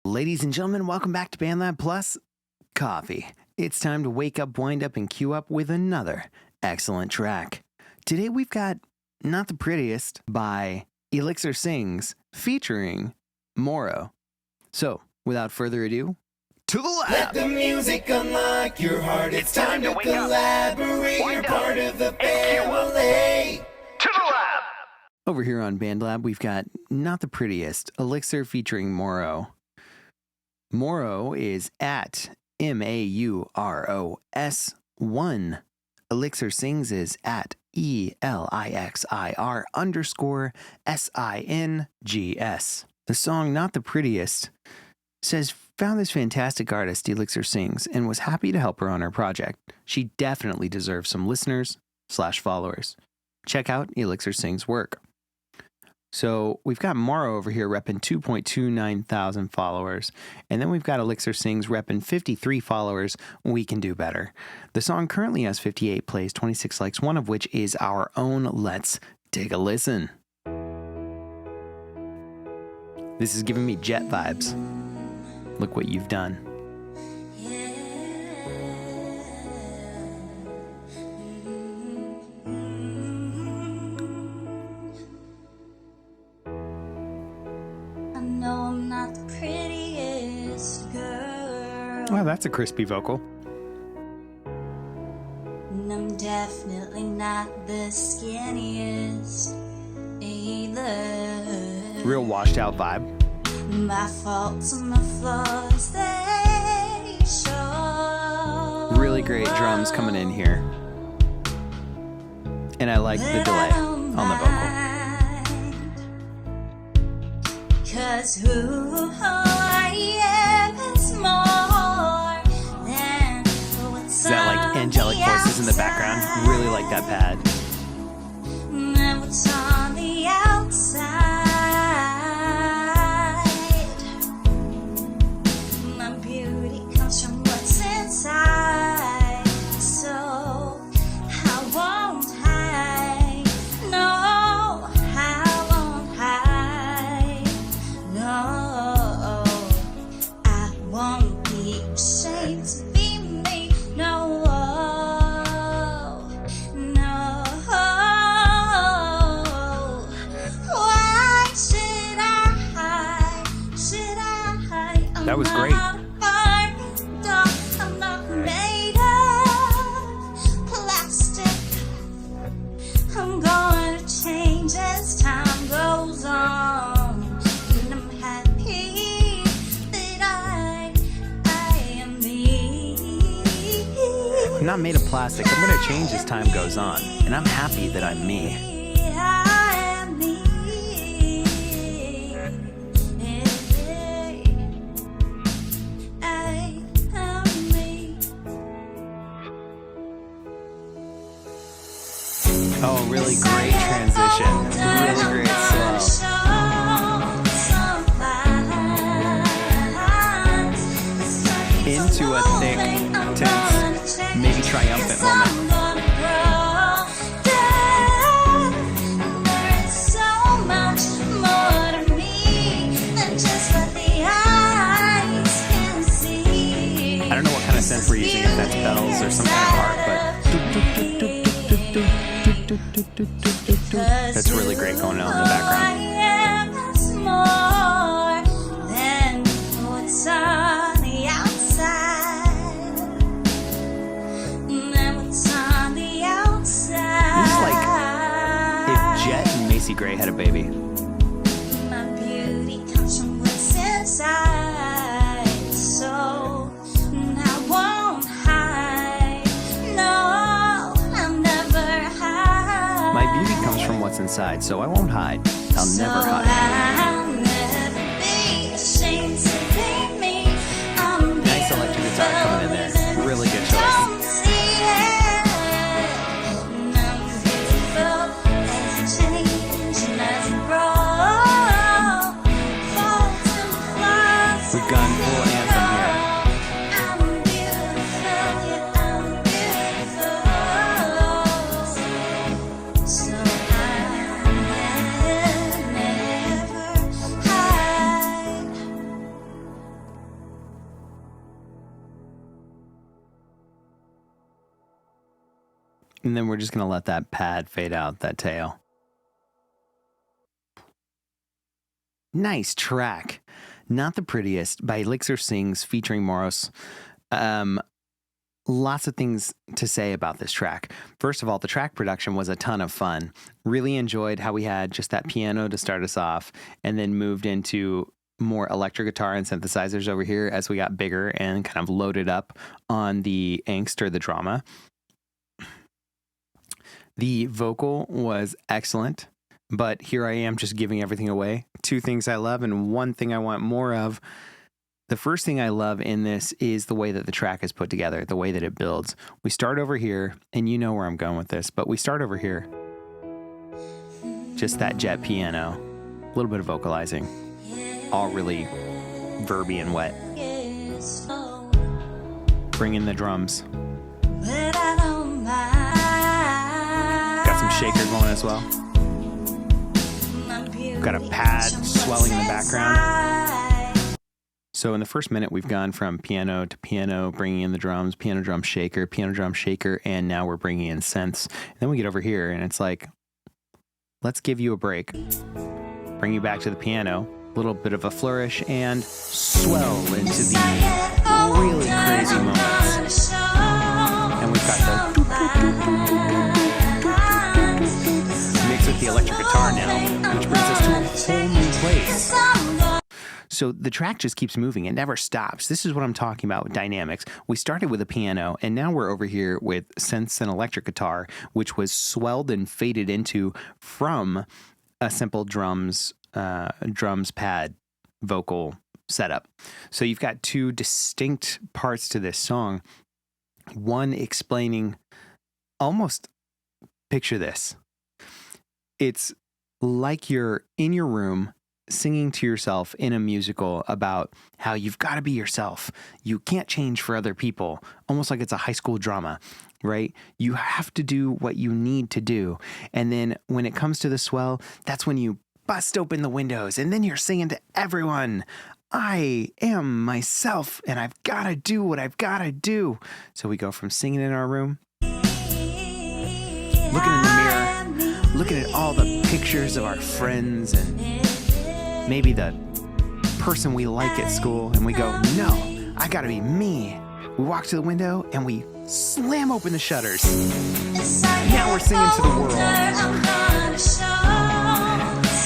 Ladies and gentlemen, welcome back to BandLab Plus Coffee. It's time to wake up, wind up, and cue up with another excellent track. Today we've got Not the Prettiest by Elixir Sings featuring Mauros. So, without further ado, to the lab! Let the music unlock your heart. It's time to collaborate. You're part of the family. To the lab! Over here on BandLab, we've got Not the Prettiest, Elixir featuring Mauros. Mauros is at MAUROS1. Elixir Sings is at ELIXIR_SINGS. The song Not the Prettiest says, found this fantastic artist, Elixir Sings, and was happy to help her on her project. She definitely deserves some listeners/followers. Check out Elixir Sings' work. So we've got Mauros over here repping 2.29 thousand followers. And then we've got Elixir Sings repping 53 followers. We can do better. The song currently has 58 plays, 26 likes, one of which is our own. Let's take a listen. This is giving me Jet vibes. Look what you've done. No, I'm not the prettiest girl. Wow, that's a crispy vocal. And I'm definitely not the skinniest either. Real washed out vibe. My faults and my flaws, they show. Really great drums coming in here. And I like the delay on the vocal. 'Cause who I am is more than what's Is that like angelic voices in the background? Really like that pad. And what's on the outside. My beauty comes from what's inside. So I won't hide. No, I won't hide. No, I won't be ashamed to be me. No, no. Why should I hide? Should I hide? That was great. I'm not made of plastic. I'm going to change as time goes on. And I'm happy that I am me. I'm not made of plastic. I'm going to change as time goes on. And I'm happy that I'm me. I am me. I am me. Oh, really great transition. Really great slow. Into a thick, tense, maybe triumphant moment. I don't know what kind of synth we're using, if that's bells or some kind of harp, but that's really great going on in the background. This is like if Jet and Macy Gray had a baby. My beauty comes from what's inside, so I won't hide. No, I'll never hide. My beauty comes from what's inside, so I won't hide. I'll never hide. I'll never be ashamed to be me. Nice electric guitar coming in there. Really good choice. Don't see it. I'm beautiful as it changes and as it grows. Faults and flaws. We've gone full anthem here. I'm beautiful, yeah, I'm beautiful. So I'll never hide. And then we're just going to let that pad fade out, that tail. Nice track. Not the Prettiest by Elixir Sings featuring Mauros. Lots of things to say about this track. First of all, the track production was a ton of fun. Really enjoyed how we had just that piano to start us off and then moved into more electric guitar and synthesizers over here as we got bigger and kind of loaded up on the angst or the drama. The vocal was excellent, but here I am just giving everything away. Two things I love and one thing I want more of. The first thing I love in this is the way that the track is put together, the way that it builds. We start over here, and you know where I'm going with this, but we start over here. Just that jet piano, a little bit of vocalizing, all really verby and wet. Bring in the drums. Got some shaker going as well. Got a pad swelling in the background. So in the first minute, we've gone from piano to piano, bringing in the drums, piano, drum, shaker, and now we're bringing in synths. And then we get over here, and it's like, let's give you a break. Bring you back to the piano, a little bit of a flourish, and swell into the really crazy moments. And we've got the mix with the electric guitar now, which brings us to a whole new place. So the track just keeps moving. It never stops. This is what I'm talking about with dynamics. We started with a piano, and now we're over here with synths and electric guitar, which was swelled and faded into from a simple drums pad vocal setup. So you've got two distinct parts to this song. One explaining, almost picture this. It's like you're in your room singing to yourself in a musical about how you've got to be yourself. You can't change for other people, almost like it's a high school drama, right? You have to do what you need to do. And then when it comes to the swell, that's when you bust open the windows and then you're singing to everyone, I am myself and I've got to do what I've got to do. So we go from singing in our room, looking in the mirror, looking at all the pictures of our friends and maybe the person we like at school, and we go, no, I gotta be me. We walk to the window and we slam open the shutters. Now we're singing to the world.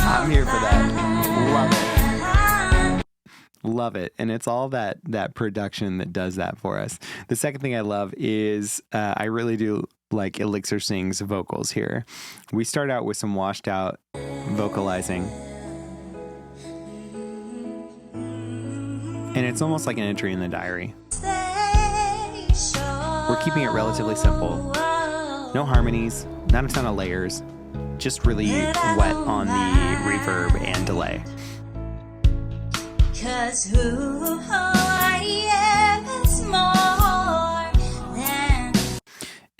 I'm here for that. Love it. Love it. And it's all that production that does that for us. The second thing I love is I really do like Elixir Sings vocals here. We start out with some washed out vocalizing. And it's almost like an entry in the diary. We're keeping it relatively simple. No harmonies, not a ton of layers, just really wet on the reverb and delay. 'Cause who I am is more than.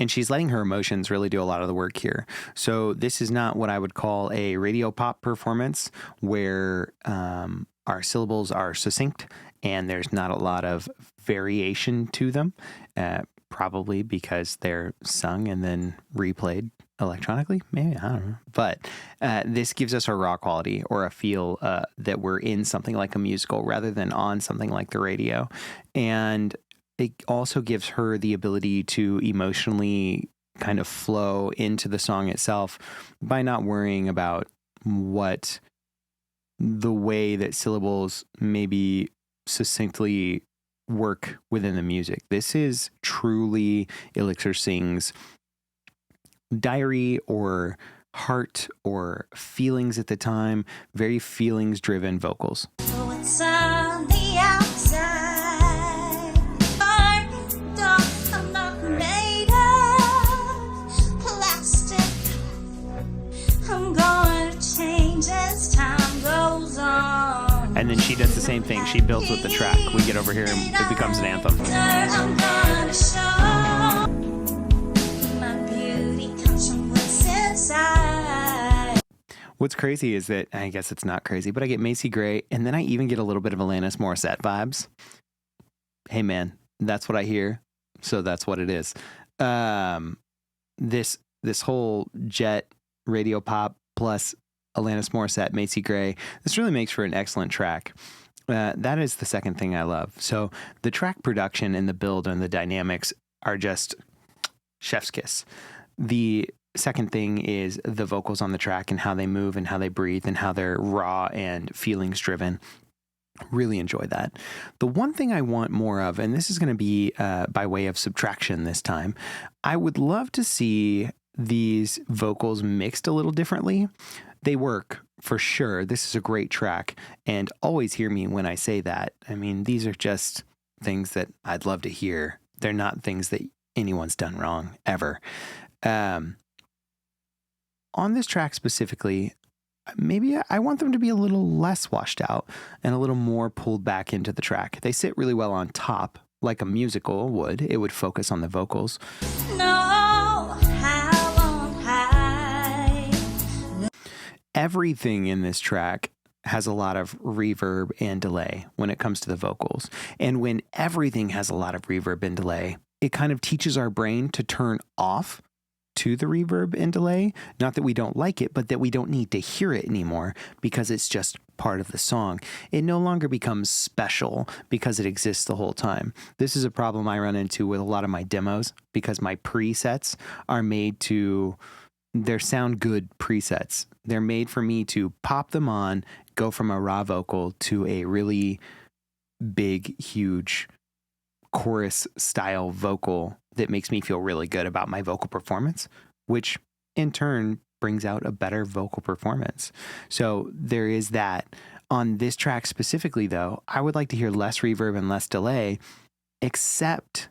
And she's letting her emotions really do a lot of the work here. So this is not what I would call a radio pop performance where our syllables are succinct and there's not a lot of variation to them, probably because they're sung and then replayed electronically, maybe, I don't know. But this gives us a raw quality or a feel that we're in something like a musical rather than on something like the radio. And it also gives her the ability to emotionally kind of flow into the song itself by not worrying about what the way that syllables maybe succinctly work within the music. This is truly Elixir Sings diary or heart or feelings at the time, very feelings driven vocals. What's on the outside? I'm not made of plastic. I'm going to change as time goes on. And then she does the same thing. She builds with the track. We get over here and it becomes an anthem. I'm gonna show my beauty comes from what's inside. What's crazy is that, I guess it's not crazy, but I get Macy Gray, and then I even get a little bit of Alanis Morissette vibes. Hey man, that's what I hear, so that's what it is. this whole jet radio pop plus Alanis Morissette, Macy Gray, this really makes for an excellent track. That is the second thing I love. So the track production and the build and the dynamics are just chef's kiss. The second thing is the vocals on the track and how they move and how they breathe and how they're raw and feelings driven. Really enjoy that. The one thing I want more of, and this is going to be by way of subtraction this time, I would love to see these vocals mixed a little differently. They work for sure. This is a great track, and always hear me when I say that. I mean, these are just things that I'd love to hear. They're not things that anyone's done wrong ever. On this track specifically, maybe I want them to be a little less washed out and a little more pulled back into the track. They sit really well on top, like a musical would. It would focus on the vocals. Everything in this track has a lot of reverb and delay when it comes to the vocals. And when everything has a lot of reverb and delay, it kind of teaches our brain to turn off to the reverb and delay. Not that we don't like it, but that we don't need to hear it anymore because it's just part of the song. It no longer becomes special because it exists the whole time. This is a problem I run into with a lot of my demos because my presets are made to... They're sound good presets. They're made for me to pop them on, go from a raw vocal to a really big, huge chorus style vocal that makes me feel really good about my vocal performance, which in turn brings out a better vocal performance. So there is that. On this track specifically, though, I would like to hear less reverb and less delay, except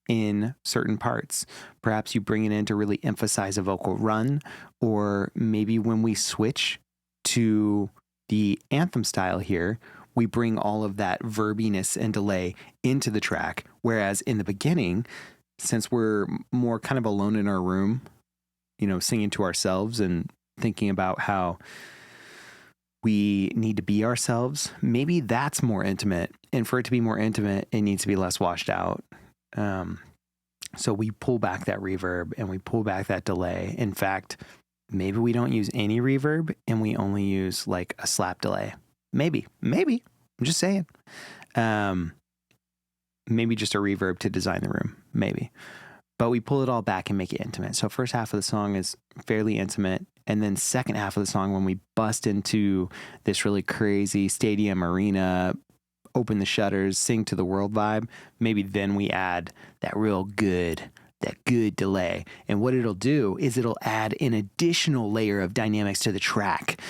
in certain parts. Perhaps you bring it in to really emphasize a vocal run, or maybe when we switch to the anthem style here, we bring all of that verbiness and delay into the track. Whereas in the beginning, since we're more kind of alone in our room, you know, singing to ourselves and thinking about how we need to be ourselves, maybe that's more intimate. And for it to be more intimate, it needs to be less washed out. So we pull back that reverb and we pull back that delay. In fact, maybe we don't use any reverb and we only use like a slap delay. Maybe, I'm just saying. Maybe just a reverb to design the room, maybe. But we pull it all back and make it intimate. So first half of the song is fairly intimate. And then second half of the song, when we bust into this really crazy stadium arena, open the shutters, sing to the world vibe, maybe then we add that good delay. And what it'll do is it'll add an additional layer of dynamics to the track.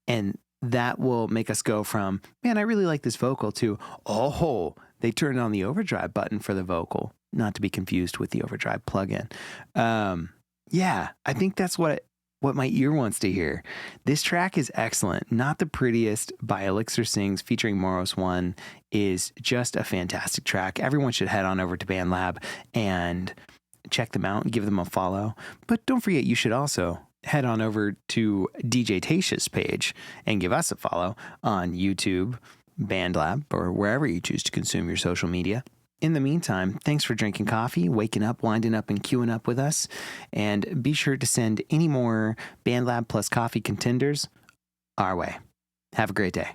And that will make us go from, man, I really like this vocal, to, oh, they turned on the overdrive button for the vocal, not to be confused with the overdrive plugin. Yeah, I think that's what my ear wants to hear. This track is excellent. Not the Prettiest by Elixir Sings featuring Mauros1 is just a fantastic track. Everyone should head on over to BANDLAB and check them out and give them a follow. But don't forget, you should also head on over to DJTatious page and give us a follow on YouTube, BANDLAB, or wherever you choose to consume your social media. In the meantime, thanks for drinking coffee, waking up, winding up, and queuing up with us. And be sure to send any more BANDLAB plus coffee contenders our way. Have a great day.